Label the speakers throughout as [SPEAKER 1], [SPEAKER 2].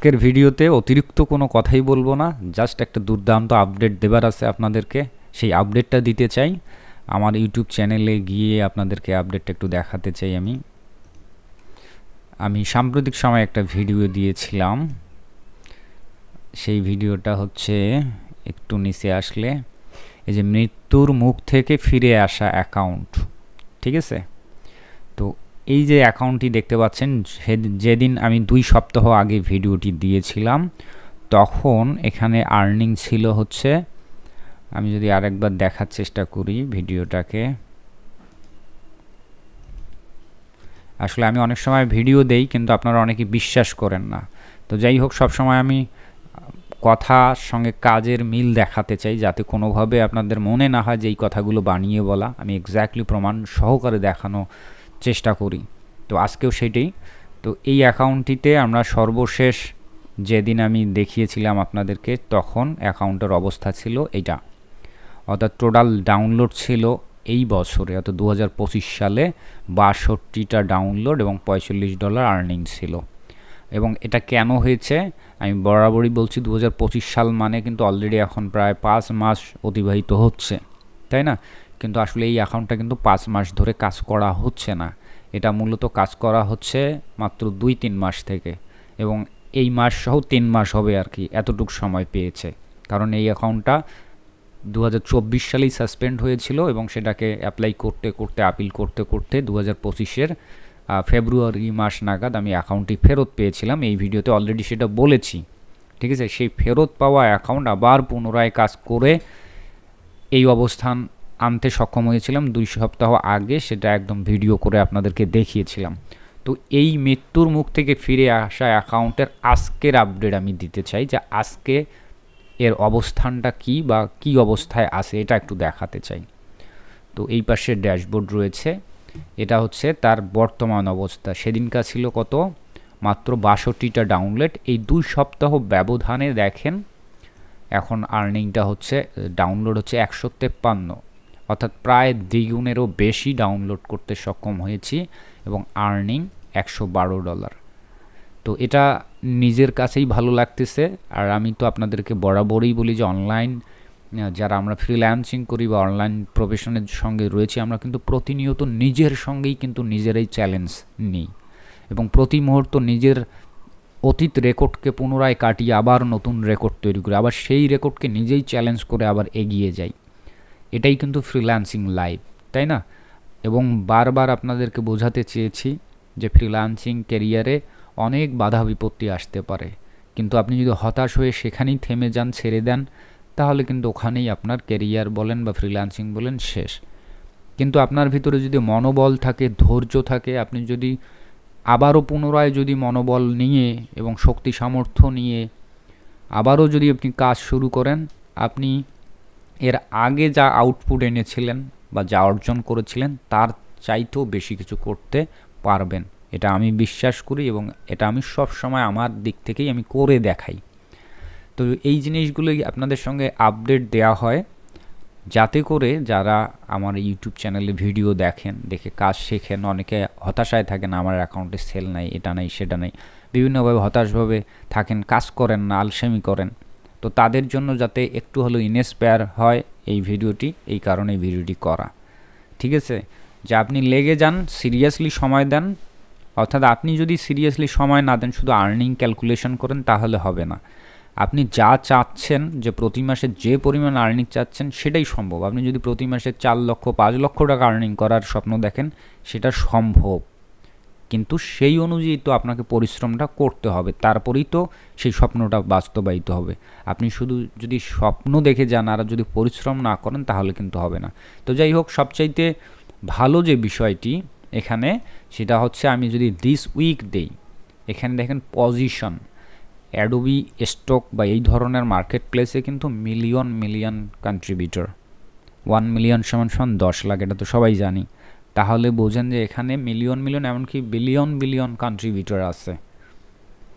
[SPEAKER 1] আজকের ভিডিওতে অতিরিক্ত কোনো কথাই বলবো না, জাস্ট একটা দুর্দান্ত আপডেট দেবার আছে আপনাদেরকে, সেই আপডেটটা দিতে চাই। আমার ইউটিউব চ্যানেলে গিয়ে আপনাদেরকে আপডেটটা একটু দেখাতে চাই। আমি সাম্প্রতিক সময় একটা ভিডিও দিয়েছিলাম, সেই ভিডিওটা হচ্ছে একটু নিচে আসলে এই যে মৃত্যুর মুখ থেকে ফিরে আসা অ্যাকাউন্ট, ঠিক আছে? তো এই যে অ্যাকাউন্টটি দেখতে পাচ্ছেন, যেদিন আমি 2 সপ্তাহ আগে ভিডিওটি দিয়েছিলাম তখন এখানে আর্নিং ছিল হচ্ছে, আমি যদি আরেকবার দেখার চেষ্টা করি ভিডিওটাকে, আসলে আমি অনেক সময় ভিডিও দেই কিন্তু আপনারা অনেকে বিশ্বাস করেন না। তো যাই হোক, সবসময় আমি কথার সঙ্গে কাজের মিল দেখাতে চাই, যাতে কোনোভাবে আপনাদের মনে না হয় যে এই কথাগুলো বানিয়ে বলা। আমি এক্স্যাক্টলি প্রমাণ সহকারে দেখানো চেষ্টা করি। তো আজকেও সেটাই। তো এই অ্যাকাউন্টটিতে আমরা সর্বশেষ যেদিন আমি দেখিয়েছিলাম আপনাদেরকে, তখন অ্যাকাউন্টের অবস্থা ছিল এইটা, অর্থাৎ টোটাল ডাউনলোড ছিল এই বছরে, অর্থাৎ 2025 সালে 62টা ডাউনলোড এবং $45 আর্নিং ছিল। এবং এটা কেন হয়েছে আমি বরাবরই বলছি, 2025 সাল মানে কিন্তু অলরেডি এখন প্রায় 5 মাস অতিবাহিত হচ্ছে, তাই না? কিন্তু আসলে এই অ্যাকাউন্টটা কিন্তু 5 মাস ধরে কাজ করা হচ্ছে না, এটা মূলত কাজ করা হচ্ছে মাত্র 2-3 মাস থেকে, এবং এই মাস সহ 3 মাস হবে আর কি, এতটুকু সময় পেয়েছে। কারণ এই অ্যাকাউন্টটা 2024 সালেই সাসপেন্ড হয়েছিল এবং সেটাকে অ্যাপ্লাই করতে করতে, আপিল করতে করতে 2025-এর ফেব্রুয়ারি মাস নাগাদ আমি অ্যাকাউন্টটি ফেরত পেয়েছিলাম। এই ভিডিওতে অলরেডি সেটা বলেছি, ঠিক আছে? সেই ফেরত পাওয়া অ্যাকাউন্ট আবার পুনরায় কাজ করে এই অবস্থান আনতে সক্ষম হয়েছিলাম 2 সপ্তাহ আগে, সেটা একদম ভিডিও করে আপনাদেরকে দেখিয়েছিলাম। তো এই মৃত্যুর মুখ থেকে ফিরে আসা অ্যাকাউন্টের আজকের আপডেট আমি দিতে চাই, যে আজকে এর অবস্থানটা কি বা কি অবস্থায় আছে এটা একটু দেখাতে চাই। তো এই পাশে ড্যাশবোর্ড রয়েছে, এটা হচ্ছে তার বর্তমান অবস্থা। সেদিনকার ছিল কত? মাত্র 62টা ডাউনলোড। এই 2 সপ্তাহ ব্যবধানে দেখেন এখন আর্নিংটা হচ্ছে, ডাউনলোড হচ্ছে 153, অর্থাৎ প্রায় দ্বিগুণেরও বেশি ডাউনলোড করতে সক্ষম হয়েছি এবং আর্নিং $112। তো এটা নিজের কাছেই ভালো লাগতেছে। আর আমি তো আপনাদেরকে বরাবরই বলি যে অনলাইন যারা আমরা ফ্রিল্যান্সিং করি বা অনলাইন প্রফেশনের সঙ্গে রয়েছি, আমরা কিন্তু প্রতিনিয়ত নিজের সঙ্গেই কিন্তু নিজেরাই চ্যালেঞ্জ নিই এবং প্রতি মুহূর্ত নিজের অতীত রেকর্ডকে পুনরায় কাটিয়ে আবার নতুন রেকর্ড তৈরি করি, আবার সেই রেকর্ডকে নিজেই চ্যালেঞ্জ করে আবার এগিয়ে যাই। এটাই কিন্তু ফ্রিল্যান্সিং লাইফ, তাই না? এবং বারবার আপনাদেরকে বোঝাতে চেয়েছি যে ফ্রিল্যান্সিং ক্যারিয়ারে অনেক বাধা বিপত্তি আসতে পারে, কিন্তু আপনি যদি হতাশ হয়ে সেখানেই থেমে যান, ছেড়ে দেন, তাহলে কিন্তু ওখানেই আপনার ক্যারিয়ার বলেন বা ফ্রিল্যান্সিং বলেন শেষ। কিন্তু আপনার ভিতরে যদি মনোবল থাকে, ধৈর্য থাকে, আপনি যদি আবারও পুনরায় যদি মনোবল নিয়ে এবং শক্তি সামর্থ্য নিয়ে আবারও যদি আপনি কাজ শুরু করেন, আপনি এর আগে যা আউটপুট এনেছিলেন বা যা অর্জন করেছিলেন তার চাইতেও বেশি কিছু করতে পারবেন। এটা আমি বিশ্বাস করি এবং এটা আমি সব সময় আমার দিক থেকেই আমি করে দেখাই। তো এই জিনিসগুলোই আপনাদের সঙ্গে আপডেট দেওয়া হয়, যাতে করে যারা আমার ইউটিউব চ্যানেলে ভিডিও দেখেন, দেখে কাজ শেখেন, অনেকে হতাশায় থাকেন আমার অ্যাকাউন্টে সেল নাই, এটা নাই, সেটা নাই, বিভিন্নভাবে হতাশভাবে থাকেন, কাজ করেন না, আলসেমি করেন। তো তাদের জন্য যাতে একটু হলেও ইন্সপায়ার হয় এই ভিডিওটি, এই কারণে এই ভিডিওটি করা, ঠিক আছে? যে আপনি লেগে যান, সিরিয়াসলি সময় দেন, অর্থাৎ আপনি যদি সিরিয়াসলি সময় না দেন, শুধু আর্নিং ক্যালকুলেশন করেন, তাহলে হবে না। আপনি যা চাচ্ছেন, যে প্রতি মাসে যে পরিমাণ আর্নিং চাচ্ছেন সেটাই সম্ভব। আপনি যদি প্রতি মাসে 4 লক্ষ 5 লক্ষ টাকা আর্নিং করার স্বপ্ন দেখেন, সেটা সম্ভব, কিন্তু সেই অনুযায়ী তো আপনাকে পরিশ্রমটা করতে হবে, তারপরেই তো সেই স্বপ্নটা বাস্তবায়িত হবে। আপনি শুধু যদি স্বপ্ন দেখে যান আর যদি পরিশ্রম না করেন, তাহলে কিন্তু হবে না। তো যাই হোক, সবচাইতে ভালো যে বিষয়টি এখানে, সেটা হচ্ছে আমি যদি দিস উইক দেই, এখানে দেখেন পজিশন, অ্যাডোবি স্টক বা এই ধরনের মার্কেট প্লেসে কিন্তু মিলিয়ন কন্ট্রিবিউটর, 1 মিলিয়ন = 10 লাখ, এটা তো সবাই জানি। তাহলে বোঝেন যে এখানে মিলিয়ন এমনকি বিলিয়ন কন্ট্রিবিউটর আছে।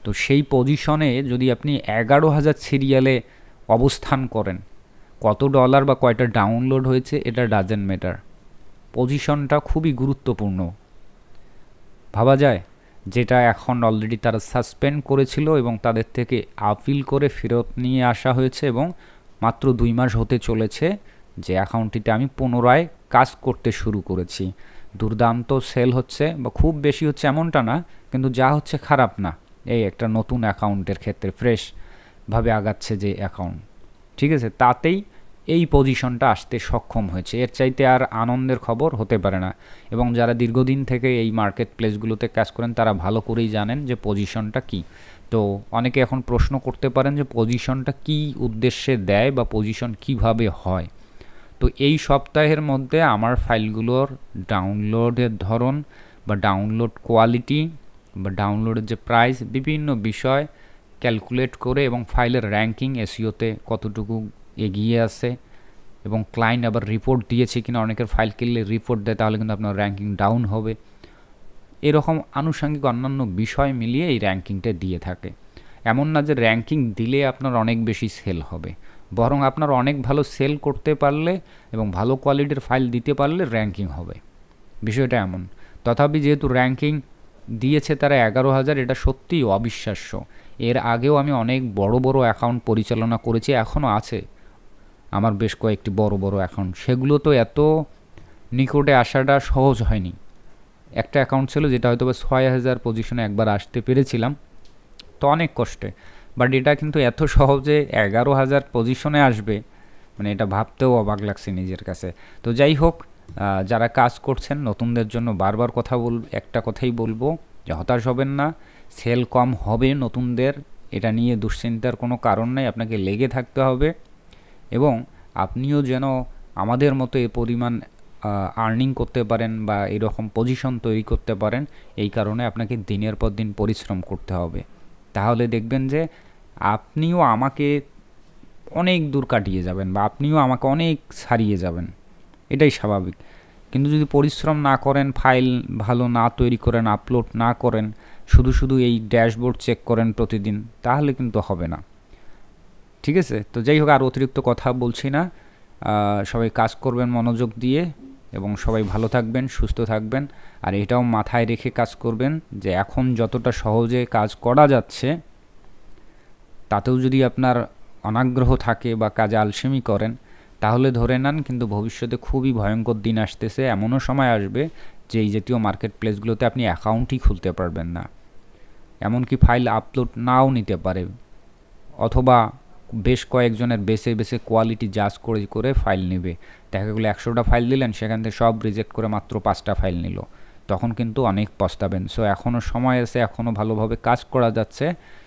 [SPEAKER 1] তো সেই পজিশনে যদি আপনি 11,000 সিরিয়ালে অবস্থান করেন, কত ডলার বা কয়টা ডাউনলোড হয়েছে এটা ডাজেন্ট ম্যাটার, পজিশনটা খুবই গুরুত্বপূর্ণ। ভাবা যায় যেটা এখন অলরেডি তারা সাসপেন্ড করেছিল এবং তাদের থেকে আপিল করে ফেরত নিয়ে আসা হয়েছে এবং মাত্র 2 মাস হতে চলেছে যে অ্যাকাউন্টটিতে আমি পুনরায় কাজ করতে শুরু করেছি। দুর্দান্ত সেল হচ্ছে, বা খুব বেশি হচ্ছে এমনটা না, কিন্তু যা হচ্ছে খারাপ না। এই একটা নতুন অ্যাকাউন্টের ক্ষেত্রে ফ্রেশভাবে আগাচ্ছে যে অ্যাকাউন্ট, ঠিক আছে, তাতেই এই পজিশনটা আসতে সক্ষম হয়েছে। এর চাইতে আর আনন্দের খবর হতে পারে না। এবং যারা দীর্ঘদিন থেকে এই মার্কেট প্লেসগুলোতে কাজ করেন তারা ভালো করেই জানেন যে পজিশনটা কী। তো অনেকে এখন প্রশ্ন করতে পারেন যে পজিশনটা কী উদ্দেশ্যে দেয় বা পজিশন কিভাবে হয়। তো এই সপ্তাহের মধ্যে আমার ফাইলগুলোর ডাউনলোডের ধরন বা ডাউনলোড কোয়ালিটি বা ডাউনলোডের যে প্রাইস, বিভিন্ন বিষয় ক্যালকুলেট করে এবং ফাইলের র্যাঙ্কিং এসইওতে কতটুকু এগিয়ে আছে এবং ক্লায়েন্ট আবার রিপোর্ট দিয়েছে কিনা, অনেকের ফাইল কিনলে রিপোর্ট দেয় তাহলে কিন্তু আপনার র্যাঙ্কিং ডাউন হবে, এরকম আনুষঙ্গিক অন্যান্য বিষয় মিলিয়ে এই র্যাঙ্কিংটা দিয়ে থাকে। এমন না যে র্যাঙ্কিং দিলে আপনার অনেক বেশি সেল হবে, বরং আপনার অনেক ভালো সেল করতে পারলে এবং ভালো কোয়ালিটির ফাইল দিতে পারলে র্যাঙ্কিং হবে, বিষয়টা এমন। তথাপি যেহেতু র্যাঙ্কিং দিয়েছে তারা 11,000, এটা সত্যিই অবিশ্বাস্য। এর আগেও আমি অনেক বড় বড় অ্যাকাউন্ট পরিচালনা করেছি, এখনও আছে আমার বেশ কয়েকটি বড় বড় অ্যাকাউন্ট, সেগুলো তো এত নিকটে আসাটা সহজ হয়নি। একটা অ্যাকাউন্ট ছিল যেটা হয়তো 6,000 পজিশনে একবার আসতে পেরেছিলাম, তো অনেক কষ্টে, বাট এটা কিন্তু এত সহজে 11,000 পজিশনে আসবে, মানে এটা ভাবতেও অবাক লাগছে নিজের কাছে। তো যাই হোক, যারা কাজ করছেন নতুনদের জন্য বারবার একটা কথাই বলবো যে হতাশ হবেন না, সেল কম হবে নতুনদের, এটা নিয়ে দুশ্চিন্তার কোনো কারণ নেই, আপনাকে লেগে থাকতে হবে এবং আপনিও যেন আমাদের মতো এ পরিমাণ আর্নিং করতে পারেন বা এরকম পজিশন তৈরি করতে পারেন, এই কারণে আপনাকে দিনের পর দিন পরিশ্রম করতে হবে। তাহলে দেখবেন যে আপনিও আমাকে অনেক দূর কাটিয়ে যাবেন বা আপনিও আমাকে অনেক ছাড়িয়ে যাবেন, এটাই স্বাভাবিক। কিন্তু যদি পরিশ্রম না করেন, ফাইল ভালো না তৈরি করেন, আপলোড না করেন, শুধু এই ড্যাশবোর্ড চেক করেন প্রতিদিন, তাহলে কিন্তু হবে না, ঠিক আছে। তো যাই হোক, আর অতিরিক্ত কথা বলছি না, সবাই কাজ করবেন মনোযোগ দিয়ে এবং সবাই ভালো থাকবেন, সুস্থ থাকবেন। আর এটাও মাথায় রেখে কাজ করবেন যে এখন যতটা সহজে কাজ করা যাচ্ছে তাতেও যদি আপনার অনাগ্রহ থাকে বা কাজে আলসেমি করেন, তাহলে ধরে নেন কিন্তু ভবিষ্যতে খুবই ভয়ঙ্কর দিন আসতেছে। এমনও সময় আসবে যে এই জাতীয় মার্কেট প্লেসগুলোতে আপনি অ্যাকাউন্টই খুলতে পারবেন না, এমনকি ফাইল আপলোড নাও নিতে পারে, অথবা বেশ কয়েকজনের বেছে কোয়ালিটি জাজ করে ফাইল নেবে। দেখা গেলো 100টা ফাইল দিলেন, সেখান থেকে সব রিজেক্ট করে মাত্র 5টা ফাইল নিল, তখন কিন্তু অনেক পস্তাবেন। সো এখনও সময় আছে, এখনও ভালোভাবে কাজ করা যাচ্ছে,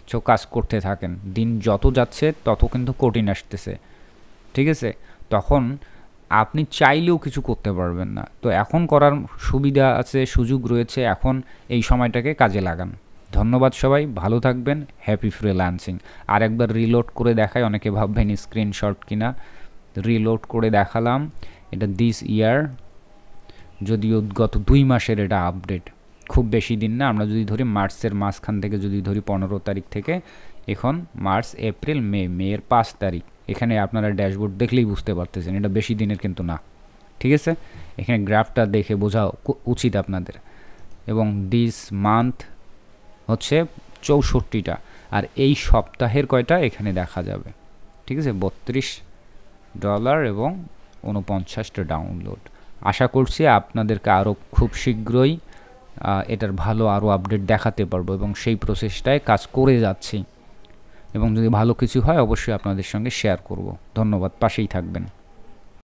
[SPEAKER 1] সো কাজ করতে থাকেন। দিন যত যাচ্ছে তত কিন্তু কঠিন আসতেছে, ঠিক আছে, তখন আপনি চাইলেও কিছু করতে পারবেন না। তো এখন করার সুবিধা আছে, সুযোগ রয়েছে, এখন এই সময়টাকে কাজে লাগান। ধন্যবাদ সবাই, ভালো থাকবেন, হ্যাপি ফ্রিল্যান্সিং। আর একবার রিলোড করে দেখাই, অনেকে ভাববেন স্ক্রিনশট কিনা, রিলোড করে দেখালাম। এটা দিস ইয়ার, যদিও গত 2 মাসের এটা আপডেট, খুব বেশি দিন না। আমরা যদি ধরি মার্চের মাঝখান থেকে, যদি ধরি 15 তারিখ থেকে, এখন মার্চ, এপ্রিল, মেয়ের 5 তারিখ, এখানে আপনারা ড্যাশবোর্ড দেখলেই বুঝতে পারতেছেন এটা বেশি দিনের কিন্তু না, ঠিক আছে। এখানে গ্রাফটা দেখে বোঝা উচিত আপনাদের। এবং দিস মান্থ হচ্ছে 64টা, আর এই সপ্তাহের কয়টা এখানে দেখা যাবে, ঠিক আছে, $32 এবং 49টা ডাউনলোড। আশা করছি আপনাদেরকে আরও খুব শীঘ্রই এটার ভালো আরও আপডেট দেখাতে পারবো এবং সেই প্রসেসটায় কাজ করে যাচ্ছি, এবং যদি ভালো কিছু হয় অবশ্যই আপনাদের সঙ্গে শেয়ার করব। ধন্যবাদ, পাশেই থাকবেন।